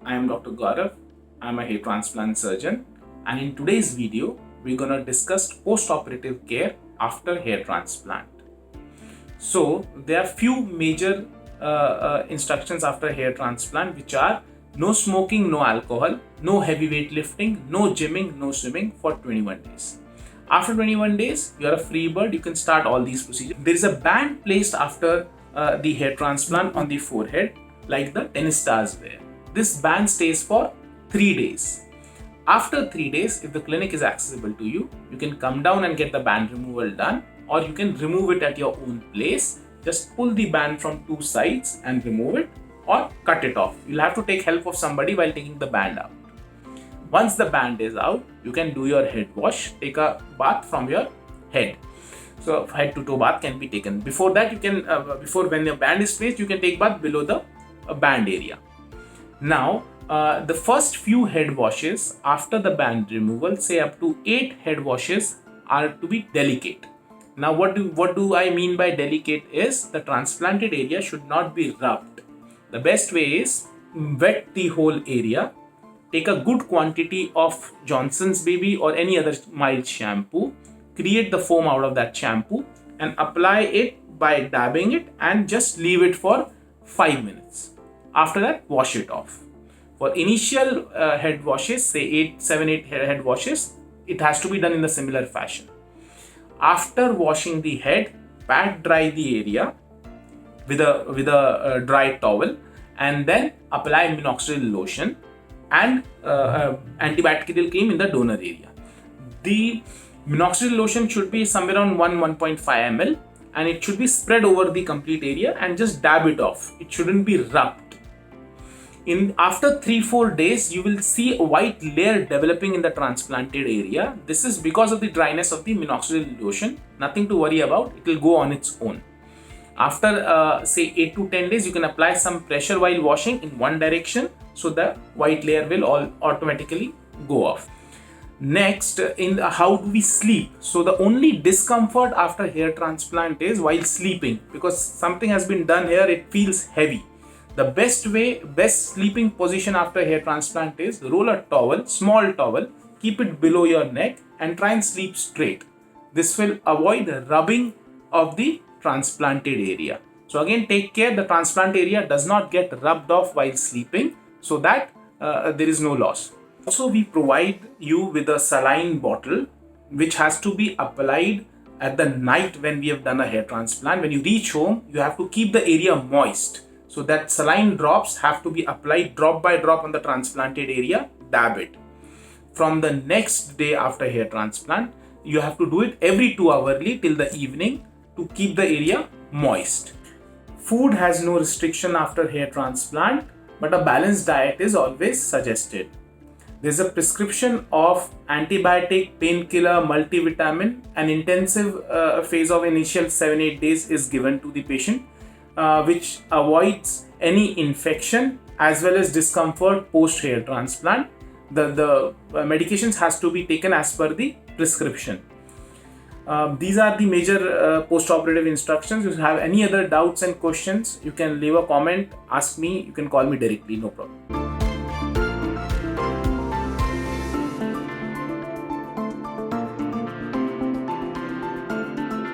I am Dr. Gaurav. I am a hair transplant surgeon, and in today's video, we're going to discuss post-operative care after hair transplant. So, there are few major instructions after hair transplant, which are no smoking, no alcohol, no heavy weight lifting, no gymming, no swimming for 21 days. After 21 days, you are a free bird. You can start all these procedures. There is a band placed after the hair transplant on the forehead, like the tennis stars wear. This band stays for 3 days. After 3 days, if the clinic is accessible to you, you can come down and get the band removal done, or you can remove it at your own place. Just pull the band from two sides and remove it, or cut it off. You'll have to take help of somebody while taking the band out. Once the band is out, you can do your head wash, take a bath from your head. So head to toe bath can be taken. Before that, you can, before when your band is placed, you can take bath below the band area. Now, the first few head washes after the band removal, say up to 8 head washes, are to be delicate. Now, what do I mean by delicate is the transplanted area should not be rubbed. The best way is wet the whole area. Take a good quantity of Johnson's Baby or any other mild shampoo, create the foam out of that shampoo and apply it by dabbing it and just leave it for 5 minutes. After that, wash it off. For initial head washes, say 7, 8 head washes, it has to be done in the similar fashion. After washing the head, pat dry the area with a dry towel and then apply minoxidil lotion and antibacterial cream in the donor area. The minoxidil lotion should be somewhere around 1.5 ml and it should be spread over the complete area and just dab it off. It shouldn't be rubbed. After 3-4 days, you will see a white layer developing in the transplanted area. This is because of the dryness of the minoxidil lotion. Nothing to worry about. It will go on its own. After say 8 to 10 days, you can apply some pressure while washing in one direction, so the white layer will all automatically go off. Next, how do we sleep? So the only discomfort after hair transplant is while sleeping, because something has been done here, it feels heavy. The best sleeping position after hair transplant is roll a towel, small towel, keep it below your neck and try and sleep straight. This will avoid rubbing of the transplanted area. So again, take care the transplant area does not get rubbed off while sleeping, so that there is no loss. Also, we provide you with a saline bottle which has to be applied at the night when we have done a hair transplant. When you reach home, you have to keep the area moist. So that saline drops have to be applied drop by drop on the transplanted area, dab it. From the next day after hair transplant, you have to do it every 2 hourly till the evening to keep the area moist. Food has no restriction after hair transplant, but a balanced diet is always suggested. There's a prescription of antibiotic, painkiller, multivitamin. An intensive phase of initial 7-8 days is given to the patient, which avoids any infection as well as discomfort post hair transplant. The medications has to be taken as per the prescription. These are the major post-operative instructions. If you have any other doubts and questions, you can leave a comment, ask me, you can call me directly, no problem.